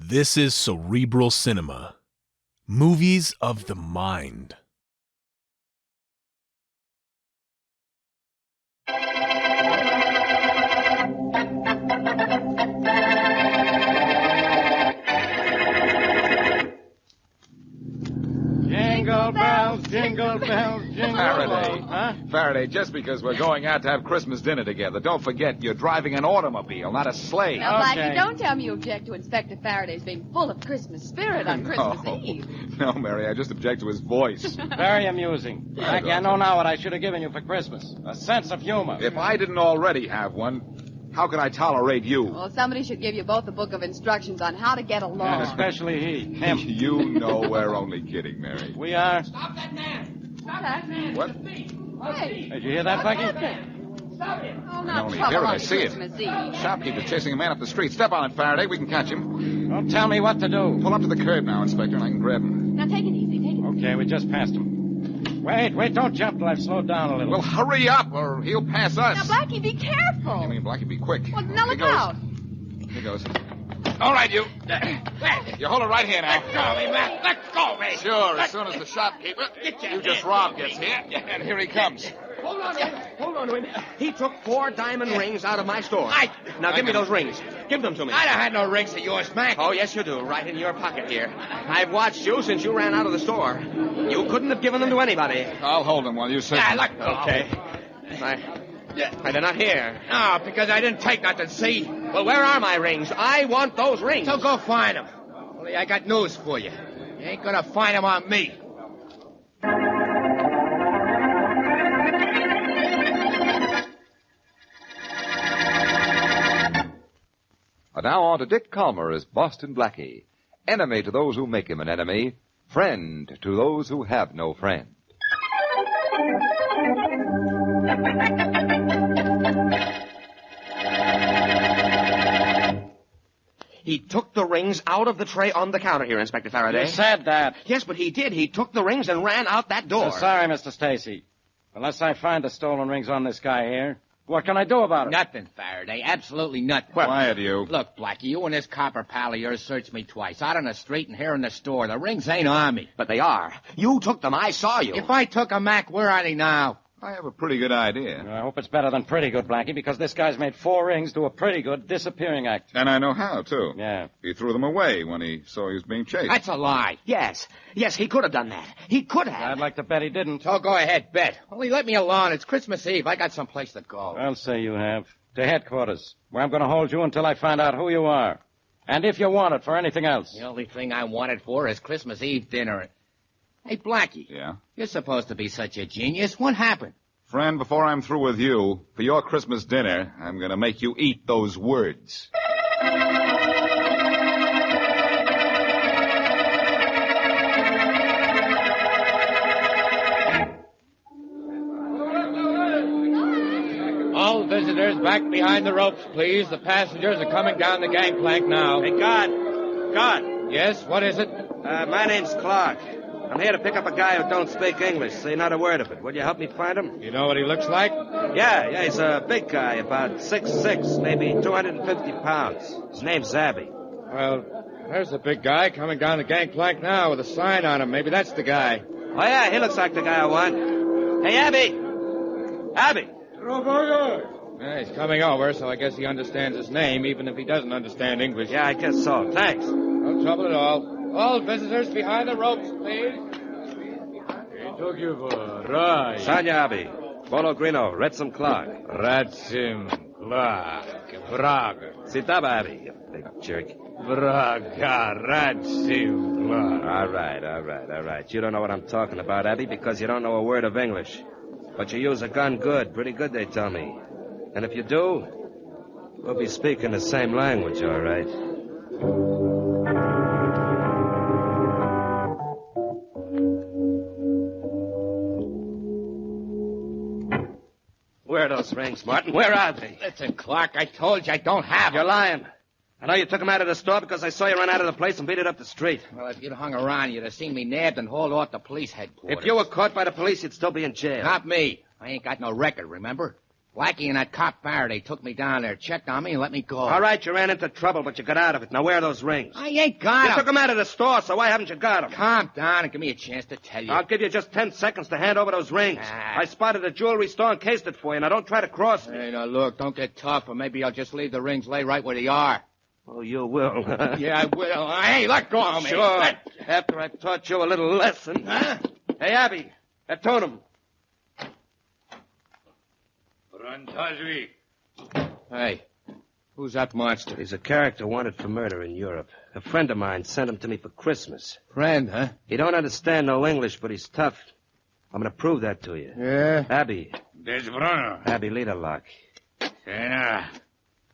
This is Cerebral Cinema. Movies of the mind. Jingle bells, jingle bells, jingle Faraday. bells. Huh? Faraday, just because we're going out to have Christmas dinner together, don't forget you're driving an automobile, not a sleigh. Now, Okay. Blackie, don't tell me you object to Inspector Faraday's being full of Christmas spirit on Christmas Eve. No, Mary, I just object to his voice. Very amusing. Blackie, I know now what I should have given you for Christmas. A sense of humor. If I didn't already have one, how could I tolerate you? Well, somebody should give you both a book of instructions on how to get And along. especially he. Him. You know we're only kidding, Mary. We are. Stop that man! Stop that man! What? It's a thief! Hey. Did you hear that, Blackie? Stop him! Oh, I not only trouble hear it, on I see it. Christmas Eve. Shopkeeper chasing a man up the street. Step on it, Faraday. We can catch him. Don't tell me what to do. Pull up to the curb now, Inspector, and I can grab him. Now, take it easy, take it easy. Okay, we just passed him. Wait, don't jump till I've slowed down a little. Well, hurry up, or he'll pass us. Now, Blackie, be careful. I mean, Blackie, be quick. Well, now Here look goes. out. Here goes. All right, you. You hold it right here now. Let go of me, man! Let go of me! Sure, as soon as the shopkeeper you just robbed gets here, and here he comes. Hold on to him! Hold on to him. He took 4 diamond rings out of my store. Now give me those rings. Give them to me. I don't have no rings of yours, Mac. Oh, yes, you do. Right in your pocket here. I've watched you since you ran out of the store. You couldn't have given them to anybody. I'll hold him while you sit. Yeah, let go. Okay. They're not here. No, because I didn't take nothing, see? Well, where are my rings? I want those rings. So go find them. Only I got news for you. You ain't gonna find them on me. And now on to Dick Calmer as Boston Blackie. Enemy to those who make him an enemy. Friend to those who have no friend. He took the rings out of the tray on the counter here, Inspector Faraday. You said that. Yes, but he did. He took the rings and ran out that door. Sorry, Mr. Stacy. Unless I find the stolen rings on this guy here, what can I do about it? Nothing, Faraday. Absolutely nothing. Quiet, you. Look, Blackie, you and this copper pal of yours searched me twice. Out on the street and here in the store. The rings ain't on me. But they are. You took them. I saw you. If I took a Mac, where are they now? I have a pretty good idea. I hope it's better than pretty good, Blackie, because this guy's made 4 rings do a pretty good disappearing act. And I know how, too. Yeah. He threw them away when he saw he was being chased. That's a lie. Yes, he could have done that. He could have. I'd like to bet he didn't. So go ahead, bet. Only let me alone. It's Christmas Eve. I got someplace to go. I'll say you have. To headquarters, where I'm going to hold you until I find out who you are. And if you want it for anything else. The only thing I wanted for is Christmas Eve dinner. Hey, Blackie. Yeah? You're supposed to be such a genius. What happened? Friend, before I'm through with you, for your Christmas dinner, I'm going to make you eat those words. All visitors back behind the ropes, please. The passengers are coming down the gangplank now. Hey, God. Yes, what is it? My name's Clark. I'm here to pick up a guy who don't speak English, say not a word of it. Will you help me find him? You know what he looks like? Yeah, he's a big guy, about 6'6", maybe 250 pounds. His name's Zabby. Well, there's the big guy coming down the gangplank now with a sign on him. Maybe that's the guy. Oh, yeah, he looks like the guy I want. Hey, Abby! Abby! Yeah, he's coming over, so I guess he understands his name, even if he doesn't understand English. Yeah, I guess so. Thanks. No trouble at all. All visitors behind the ropes, please. Sanya Abby. Bolo Grino. Retsim Clark. Ratsim Clark. Braga. Sitaba Abby, you big jerk. Braga. Ratsim Clark. All right. You don't know what I'm talking about, Abby, because you don't know a word of English. But you use a gun good. Pretty good, they tell me. And if you do, we'll be speaking the same language, all right? Where are those rings, Martin? Where are they? Listen, Clark, I told you I don't have You're them. lying. I know you took them out of the store because I saw you run out of the place and beat it up the street. Well, if you'd hung around, you'd have seen me nabbed and hauled off to police headquarters. If you were caught by the police, you'd still be in jail. Not me. I ain't got no record, remember? Blackie and that cop Faraday took me down there, checked on me, and let me go. All right, you ran into trouble, but you got out of it. Now, where are those rings? I ain't got You 'em. took them out of the store, so why haven't you got them? Calm down and give me a chance to tell you. I'll give you just 10 seconds to hand over those rings. Ah. I spotted a jewelry store and cased it for you. Now, don't try to cross me. Hey, now, look, don't get tough, or maybe I'll just leave the rings lay right where they are. Oh, you will. Yeah, I will. Hey, let go of me. Sure. After I've taught you a little lesson. Huh? Hey, Abby, that totem. Hey, who's that monster? He's a character wanted for murder in Europe. A friend of mine sent him to me for Christmas. Friend, huh? He don't understand no English, but he's tough. I'm going to prove that to you. Yeah? Abby. There's Bruno. Abby, lead a lock. Santa.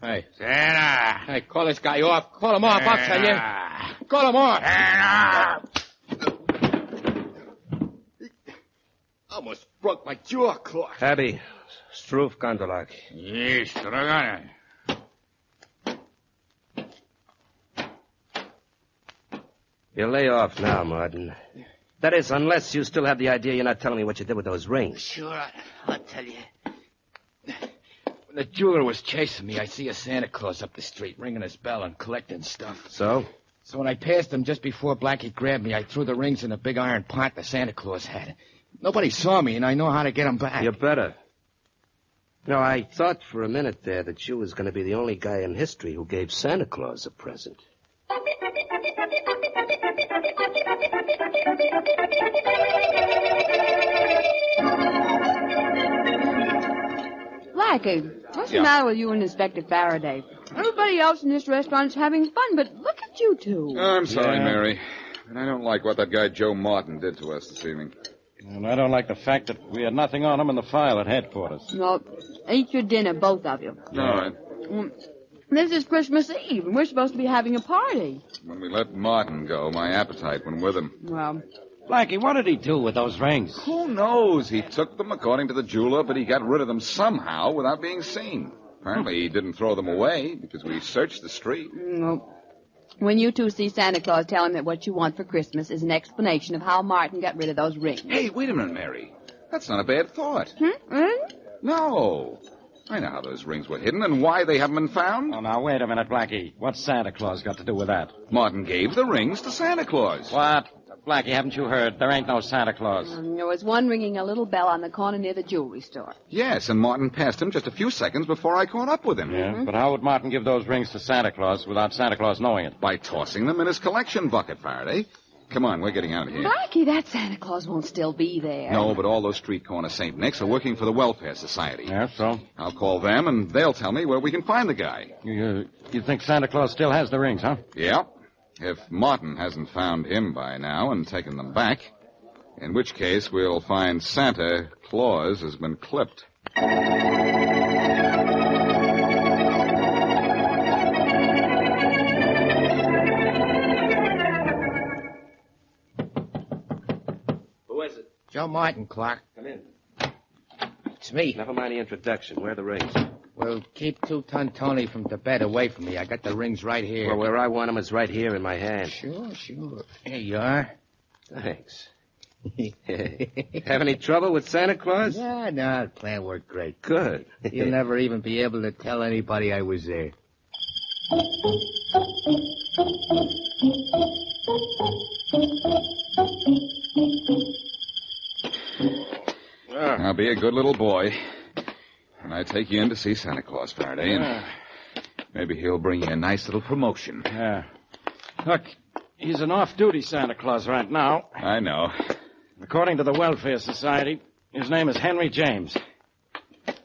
Hey. Santa. Hey, call this guy off. Call him off, I'll tell you. Call him off. Santa. Almost broke my jaw cloth. Abby, Stroof Gondolak. Yes, Dragana. You lay off now, Martin. That is, unless you still have the idea you're not telling me what you did with those rings. Sure, I'll tell you. When the jeweler was chasing me, I see a Santa Claus up the street ringing his bell and collecting stuff. So? So when I passed him just before Blackie grabbed me, I threw the rings in a big iron pot the Santa Claus had. Nobody saw me, and I know how to get them back. You better. No, I thought for a minute there that you was going to be the only guy in history who gave Santa Claus a present. Blackie, what's the matter with you and Inspector Faraday? Everybody else in this restaurant's having fun, but look at you two. I'm sorry, Mary. And I don't like what that guy Joe Martin did to us this evening. And I don't like the fact that we had nothing on him in the file at headquarters. No, eat your dinner, both of you. All right. This is Christmas Eve, and we're supposed to be having a party. When we let Martin go, my appetite went with him. Well, Blackie, what did he do with those rings? Who knows? He took them according to the jeweler, but he got rid of them somehow without being seen. Apparently he didn't throw them away because we searched the street. no. When you two see Santa Claus, tell him that what you want for Christmas is an explanation of how Martin got rid of those rings. Hey, wait a minute, Mary. That's not a bad thought. Really? No. I know how those rings were hidden and why they haven't been found. Oh, now, wait a minute, Blackie. What's Santa Claus got to do with that? Martin gave the rings to Santa Claus. What? Blackie, haven't you heard? There ain't no Santa Claus. There was one ringing a little bell on the corner near the jewelry store. Yes, and Martin passed him just a few seconds before I caught up with him. Yeah, but how would Martin give those rings to Santa Claus without Santa Claus knowing it? By tossing them in his collection bucket, Faraday. Come on, we're getting out of here. Blackie, that Santa Claus won't still be there. No, but all those street corner St. Nick's are working for the Welfare Society. Yeah, so? I'll call them, and they'll tell me where we can find the guy. You think Santa Claus still has the rings, huh? Yeah. If Martin hasn't found him by now and taken them back, in which case we'll find Santa Claus has been clipped. Who is it? Joe Martin, Clark. Come in. It's me. Never mind the introduction. Where are the rings? Well, keep Two-Ton Tony from Tibet away from me. I got the rings right here. Well, where I want them is right here in my hand. Sure. Here you are. Thanks. Have any trouble with Santa Claus? Yeah, no, the plan worked great. Good. You'll never even be able to tell anybody I was there. I'll be a good little boy. And I take you in to see Santa Claus, Faraday, and maybe he'll bring you a nice little promotion. Yeah. Look, he's an off-duty Santa Claus right now. I know. According to the Welfare Society, his name is Henry James.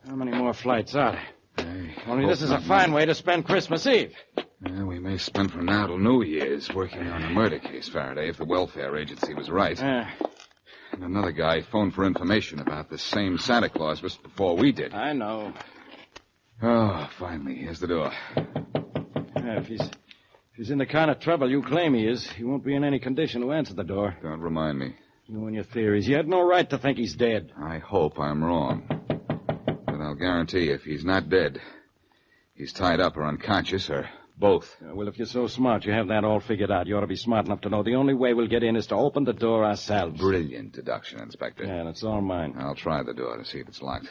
How many more flights are there? Only this is a fine way to spend Christmas Eve. Well, we may spend from now till New Year's working on a murder case, Faraday, if the welfare agency was right. And another guy phoned for information about this same Santa Claus just before we did. I know. Oh, finally, here's the door. Yeah, if he's in the kind of trouble you claim he is, he won't be in any condition to answer the door. Don't remind me. You and your theories. You had no right to think he's dead. I hope I'm wrong. But I'll guarantee if he's not dead, he's tied up or unconscious or both. Well, if you're so smart, you have that all figured out. You ought to be smart enough to know the only way we'll get in is to open the door ourselves. Brilliant deduction, Inspector. Yeah, and it's all mine. I'll try the door to see if it's locked.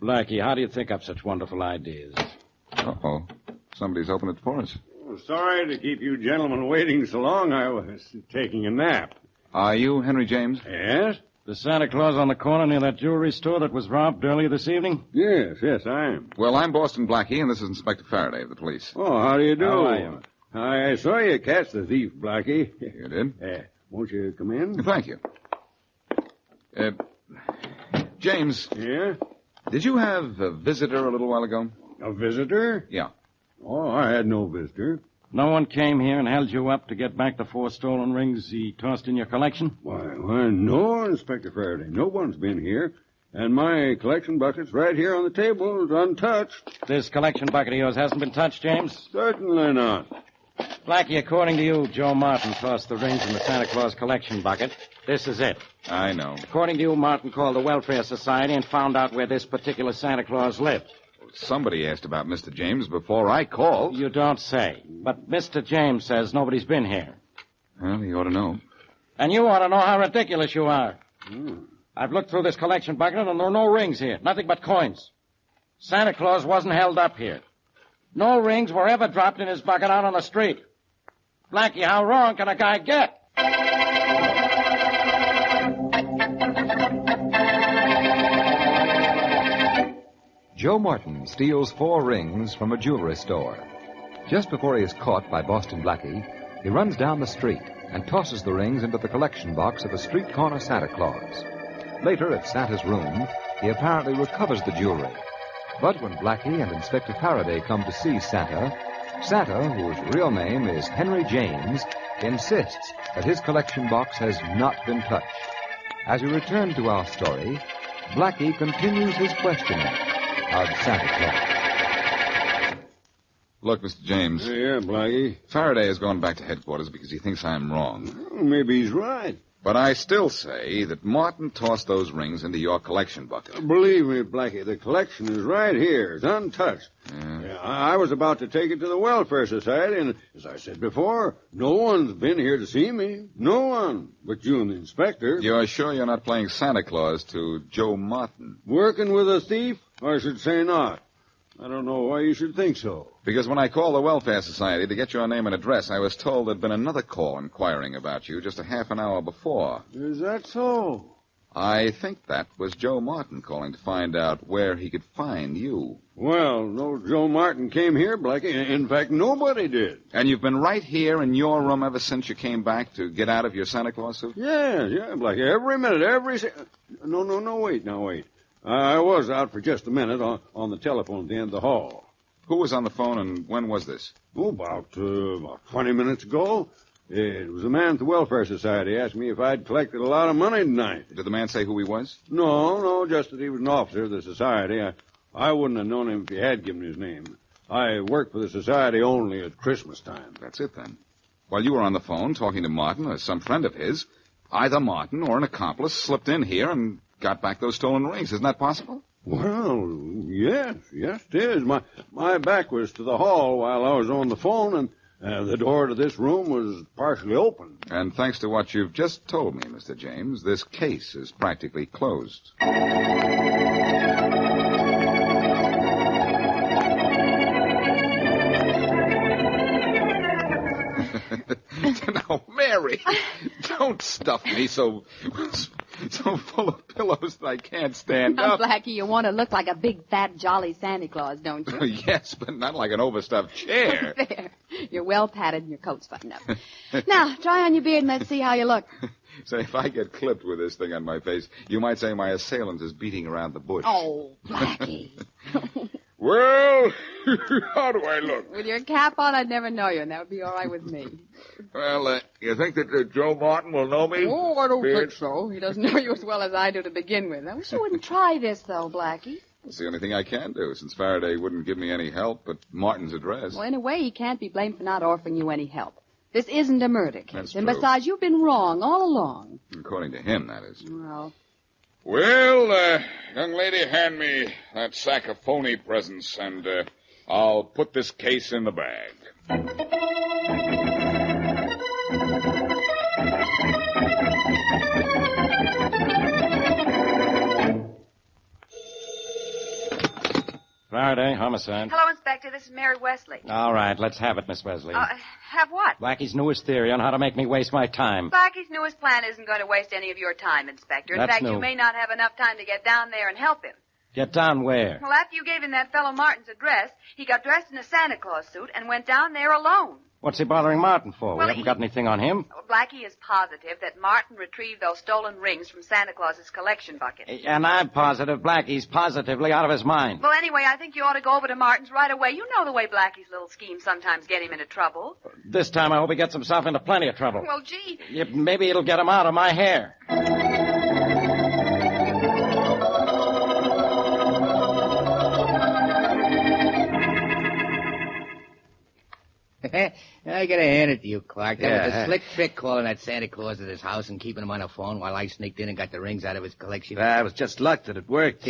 Blackie, how do you think up such wonderful ideas? Uh-oh. Somebody's opened it for us. Oh, sorry to keep you gentlemen waiting so long. I was taking a nap. Are you Henry James? Yes? The Santa Claus on the corner near that jewelry store that was robbed earlier this evening? Yes, I am. Well, I'm Boston Blackie, and this is Inspector Faraday of the police. Oh, how do you do? How are you? I saw you catch the thief, Blackie. You did? Won't you come in? Thank you. James, Yeah? did you have a visitor a little while ago? A visitor? Yeah. Oh, I had no visitor. No one came here and held you up to get back the 4 stolen rings he tossed in your collection? Why, no, Inspector Faraday. No one's been here. And my collection bucket's right here on the table, untouched. This collection bucket of yours hasn't been touched, James? Certainly not. Blackie, according to you, Joe Martin tossed the rings in the Santa Claus collection bucket. This is it. I know. According to you, Martin called the Welfare Society and found out where this particular Santa Claus lived. Somebody asked about Mr. James before I called. You don't say. But Mr. James says nobody's been here. Well, he ought to know. And you ought to know how ridiculous you are. I've looked through this collection bucket and there are no rings here. Nothing but coins. Santa Claus wasn't held up here. No rings were ever dropped in his bucket out on the street. Blackie, how wrong can a guy get? Joe Martin steals 4 rings from a jewelry store. Just before he is caught by Boston Blackie, he runs down the street and tosses the rings into the collection box of a street corner Santa Claus. Later, at Santa's room, he apparently recovers the jewelry. But when Blackie and Inspector Faraday come to see Santa, Santa, whose real name is Henry James, insists that his collection box has not been touched. As we return to our story, Blackie continues his questioning of Santa Claus. Look, Mr. James. Yeah, Blackie. Faraday has gone back to headquarters because he thinks I'm wrong. Well, maybe he's right. But I still say that Martin tossed those rings into your collection bucket. Believe me, Blackie, the collection is right here. It's untouched. Yeah. I was about to take it to the Welfare Society, and as I said before, no one's been here to see me. No one, but you and the inspector. You're sure you're not playing Santa Claus to Joe Martin? Working with a thief? I should say not. I don't know why you should think so. Because when I called the Welfare Society to get your name and address, I was told there'd been another call inquiring about you just a half an hour before. Is that so? I think that was Joe Martin calling to find out where he could find you. Well, no Joe Martin came here, Blackie. In fact, nobody did. And you've been right here in your room ever since you came back to get out of your Santa Claus suit? Yeah, Blackie. Every minute, No, wait. I was out for just a minute on the telephone at the end of the hall. Who was on the phone and when was this? Oh, about 20 minutes ago. It was a man at the Welfare Society asked me if I'd collected a lot of money tonight. Did the man say who he was? No, just that he was an officer of the society. I wouldn't have known him if he had given his name. I work for the society only at Christmas time. That's it, then. While you were on the phone talking to Martin or some friend of his, either Martin or an accomplice slipped in here and got back those stolen rings. Isn't that possible? Well, yes, it is. My back was to the hall while I was on the phone, and the door to this room was partially open. And thanks to what you've just told me, Mr. James, this case is practically closed. Now, Mary, don't stuff me so full of pillows that I can't stand Now, up. Blackie, you want to look like a big, fat, jolly Santa Claus, don't you? Yes, but not like an overstuffed chair. There. You're well padded and your coat's buttoned up. Now, try on your beard and let's see how you look. Say, if I get clipped with this thing on my face, you might say my assailant is beating around the bush. Oh, Blackie. Well, how do I look? With your cap on, I'd never know you, and that would be all right with me. Well, you think that Joe Martin will know me? Oh, I don't think so. He doesn't know you as well as I do to begin with. I wish you wouldn't try this, though, Blackie. It's the only thing I can do, since Faraday wouldn't give me any help but Martin's address. Well, in a way, he can't be blamed for not offering you any help. This isn't a murder case. That's and true. besides, you've been wrong all along. According to him, that is. Well, young lady, hand me that sack of phony presents, and I'll put this case in the bag. Faraday, homicide. Hello, Inspector. This is Mary Wesley. All right, let's have it, Miss Wesley. Have what? Blackie's newest theory on how to make me waste my time. Blackie's newest plan isn't going to waste any of your time, Inspector. In That's fact, new. you may not have enough time to get down there and help him. Get down where? Well, after you gave him that fellow Martin's address, he got dressed in a Santa Claus suit and went down there alone. What's he bothering Martin for? Well, We haven't got anything on him. Blackie is positive that Martin retrieved those stolen rings from Santa Claus's collection bucket. And I'm positive Blackie's positively out of his mind. Well, anyway, I think you ought to go over to Martin's right away. You know the way Blackie's little schemes sometimes get him into trouble. This time I hope he gets himself into plenty of trouble. Well, gee. Yeah, maybe it'll get him out of my hair. I gotta hand it to you, Clark. That was Yeah. a slick trick calling that Santa Claus at his house and keeping him on the phone while I sneaked in and got the rings out of his collection. It was just luck that it worked.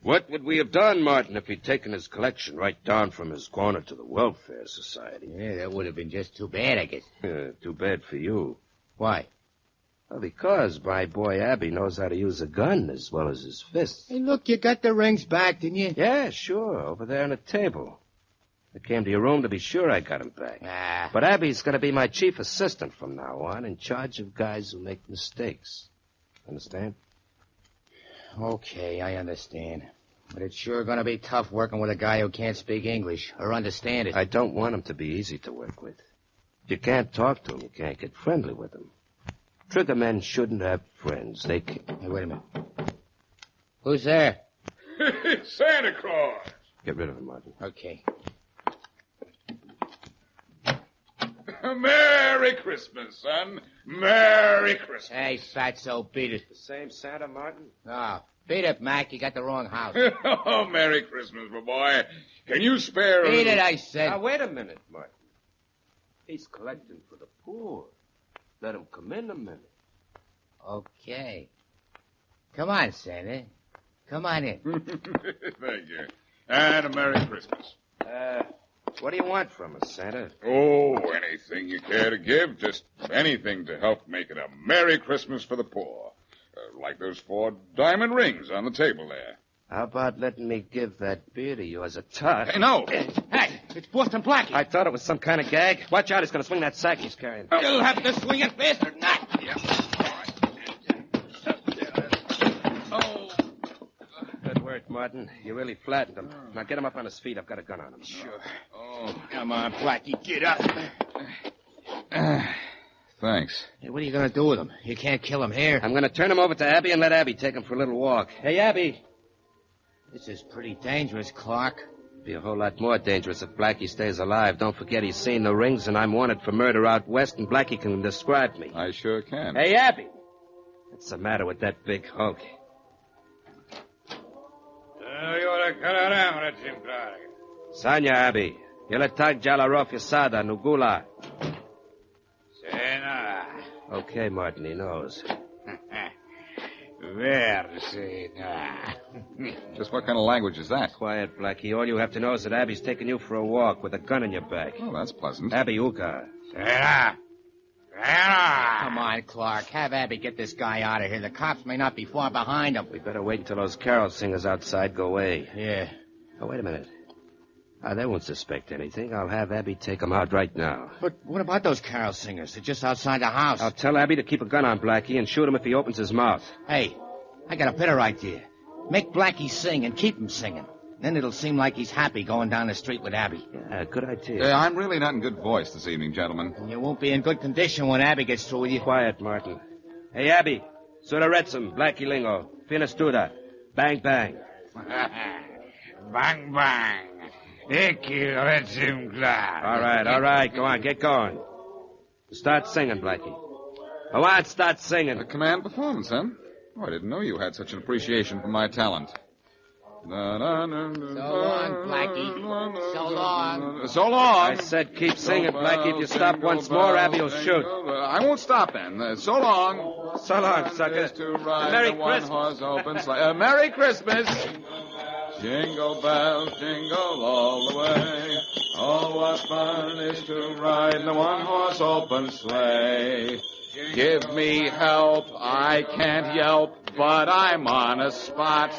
What would we have done, Martin, if he'd taken his collection right down from his corner to the Welfare Society? Yeah, that would have been just too bad, I guess. Too bad for you. Why? Well, because my boy Abby knows how to use a gun as well as his fists. Hey, look, you got the rings back, didn't you? Yeah, sure, over there on the table. I came to your room to be sure I got him back. Ah. But Abby's going to be my chief assistant from now on, in charge of guys who make mistakes. Understand? Okay, I understand. But it's sure going to be tough working with a guy who can't speak English or understand it. I don't want him to be easy to work with. If you can't talk to him, you can't get friendly with him. Trigger men shouldn't have friends. They can... Hey, wait a minute. Who's there? Santa Claus. Get rid of him, Martin. Okay. Merry Christmas, son. Merry Christmas. Hey, fatso, beat it. The same Santa, Martin? No. Beat it, Mac. You got the wrong house. Oh, Merry Christmas, my boy. Can you spare a Beat little... it, I said. Now, wait a minute, Martin. He's collecting for the poor. Let him come in a minute. Okay. Come on, Santa. Come on in. Thank you. And a Merry Christmas. What do you want from us, Santa? Oh, anything you care to give. Just anything to help make it a Merry Christmas for the poor. Like those 4 diamond rings on the table there. How about letting me give that beard of yours a touch? Hey, no. Hey, it's Boston Blackie. I thought it was some kind of gag. Watch out, he's going to swing that sack he's carrying. You'll have to swing it faster than that. Yeah. Oh. Good work, Martin. You really flattened him. Now get him up on his feet. I've got a gun on him. Sure. Oh, Come on, Blackie, get up. thanks. Hey, what are you going to do with him? You can't kill him here. I'm going to turn him over to Abby and let Abby take him for a little walk. Hey, Abby. This is pretty dangerous, Clark. Be a whole lot more dangerous if Blackie stays alive. Don't forget he's seen the rings, and I'm wanted for murder out west, and Blackie can describe me. I sure can. Hey, Abby. What's the matter with that big hunk? You ought to cut her down, that's him, Clark. Sanya, Abby. Yeletag Jalarov Yasada Nugula. Sena. Okay, Martin, he knows. Versina. Just what kind of language is that? Quiet, Blackie. All you have to know is that Abby's taking you for a walk with a gun in your back. Oh, that's pleasant. Abby Uka. Sena. Sena. Come on, Clark. Have Abby get this guy out of here. The cops may not be far behind him. We better wait until those carol singers outside go away. Yeah. Oh, wait a minute. They won't suspect anything. I'll have Abby take them out right now. But what about those carol singers? They're just outside the house. I'll tell Abby to keep a gun on Blackie and shoot him if he opens his mouth. Hey, I got a better idea. Make Blackie sing and keep him singing. Then it'll seem like he's happy going down the street with Abby. Yeah, good idea. I'm really not in good voice this evening, gentlemen. And you won't be in good condition when Abby gets through with you. Quiet, Martin. Hey, Abby. Suraretsum, Blackie Lingo. Finestuda. Bang, bang. Bang, bang. Icky, let's him, Clark. All right. Go on, get going. Start singing, Blackie. Go on, start singing. A command performance, huh? Oh, I didn't know you had such an appreciation for my talent. So long, Blackie. So long. So long. I said keep singing, Blackie. If you stop once more, Abby will shoot. I won't stop then. So long. So long, suckers. Merry Christmas. Merry Christmas. Jingle bells, jingle all the way. Oh, what fun it is to ride in a one-horse open sleigh. Give me help, I can't yelp, but I'm on a spot.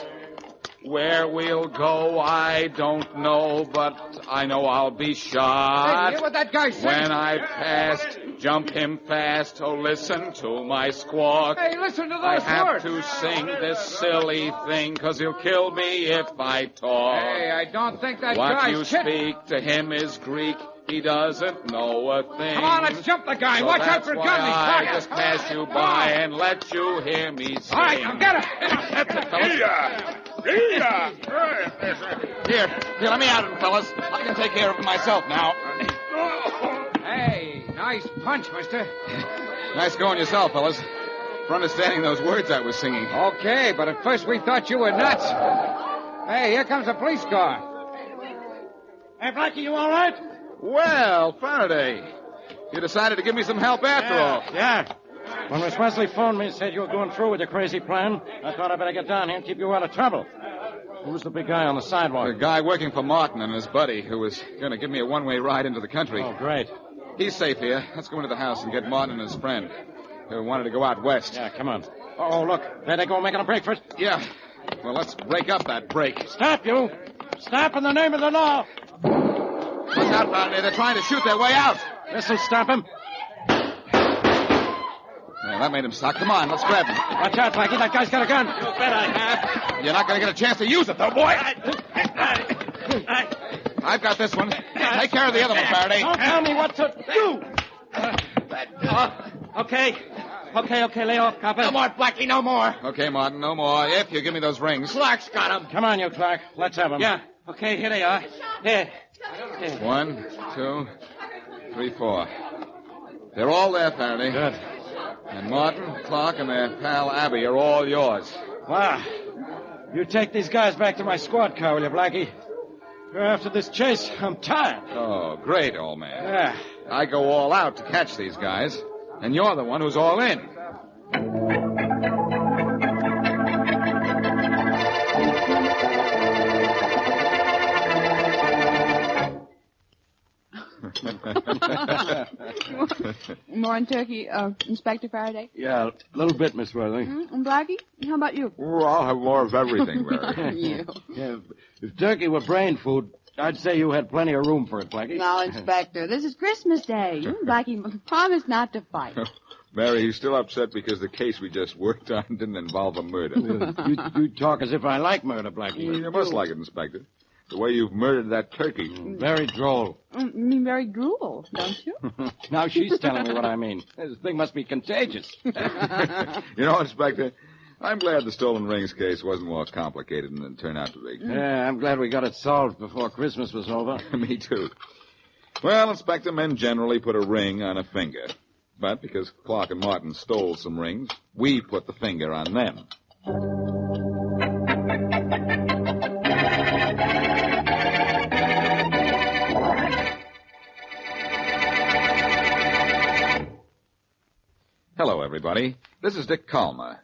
Where we'll go, I don't know, but I know I'll be shot. Hey, hear what that guy said? When I passed, jump him fast. Oh, listen to my squawk. Hey, listen to those I have words. to sing this silly thing, 'cause he'll kill me if I talk. Hey, I don't think that What guy's you kidding. speak to him is Greek. He doesn't know a thing. Come on, let's jump the guy. So Watch out that's for why guns. He's I fighting. just pass you by and let you hear me sing. All right, now get him. That's it, fellas. Here, let me at him, fellas. I can take care of him myself now. Hey, nice punch, mister. Nice going yourself, fellas. For understanding those words I was singing. Okay, but at first we thought you were nuts. Hey, here comes a police car. Hey, Blackie, you all right? Well, Faraday, you decided to give me some help after all. Yeah. When Miss Wesley phoned me and said you were going through with your crazy plan, I thought I'd better get down here and keep you out of trouble. Who's the big guy on the sidewalk? The guy working for Martin and his buddy who was going to give me a one-way ride into the country. Oh, great. He's safe here. Let's go into the house and get Martin and his friend who wanted to go out west. Yeah, come on. Oh, look. There they go making a break for it. Yeah. Well, let's break up that break. Stop, you. Stop in the name of the law. Look out, Faraday. They're trying to shoot their way out. This'll stop him. Yeah, that made him stop. Come on, let's grab him. Watch out, Blackie. That guy's got a gun. You bet I have. You're not going to get a chance to use it, though, boy. I've got this one. Take care of the other one, Faraday. Don't tell me what to do. Okay. Lay off, copper. No more, Blackie, no more. Okay, Martin, no more. If you give me those rings. Clark's got him. Come on, you, Clark. Let's have him. Yeah, okay, here they are. Here. 1, 2, 3, 4. They're all there, Faraday. Good. And Martin, Clark, and their pal Abby are all yours. Wow. You take these guys back to my squad car, will you, Blackie? After this chase, I'm tired. Oh, great, old man. Yeah. I go all out to catch these guys, and you're the one who's all in. More in turkey, Inspector Faraday? Yeah, a little bit, Miss Worthing. And Blackie, how about you? Oh, I'll have more of everything, Mary. You. Yeah, if turkey were brain food, I'd say you had plenty of room for it, Blackie. Now, Inspector, this is Christmas Day. You and Blackie promise not to fight. Mary, he's still upset because the case we just worked on didn't involve a murder. You talk as if I like murder, Blackie. You must like it, Inspector. The way you've murdered that turkey. Very droll. You mean very drool, don't you? Now she's telling me what I mean. This thing must be contagious. You know, Inspector, I'm glad the stolen rings case wasn't more complicated than it turned out to be. Yeah, I'm glad we got it solved before Christmas was over. Me too. Well, Inspector, men generally put a ring on a finger. But because Clark and Martin stole some rings, we put the finger on them. Hello, everybody. This is Dick Calmer.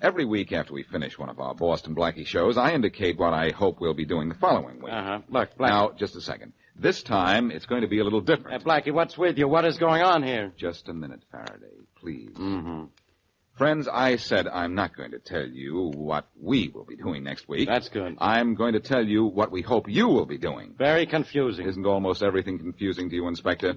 Every week after we finish one of our Boston Blackie shows, I indicate what I hope we'll be doing the following week. Look, Blackie. Now, just a second. This time, it's going to be a little different. Blackie, what's with you? What is going on here? Just a minute, Faraday, please. Mm-hmm. Friends, I said I'm not going to tell you what we will be doing next week. That's good. I'm going to tell you what we hope you will be doing. Very confusing. Isn't almost everything confusing to you, Inspector?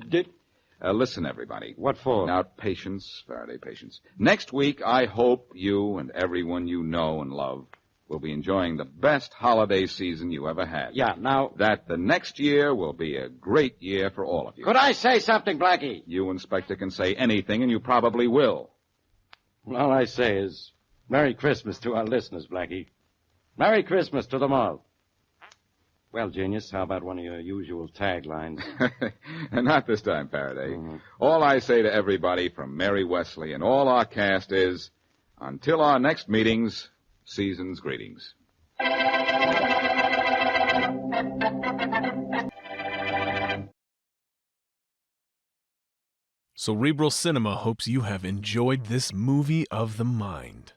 Listen, everybody. What for? Now, patience, Faraday, patience. Next week, I hope you and everyone you know and love will be enjoying the best holiday season you ever had. Yeah, now... That the next year will be a great year for all of you. Could I say something, Blackie? You, Inspector, can say anything, and you probably will. All I say is, Merry Christmas to our listeners, Blackie. Merry Christmas to them all. Well, Genius, how about one of your usual taglines? Not this time, Faraday. Mm-hmm. All I say to everybody from Mary Wesley and all our cast is, until our next meetings, season's greetings. Cerebral Cinema hopes you have enjoyed this movie of the mind.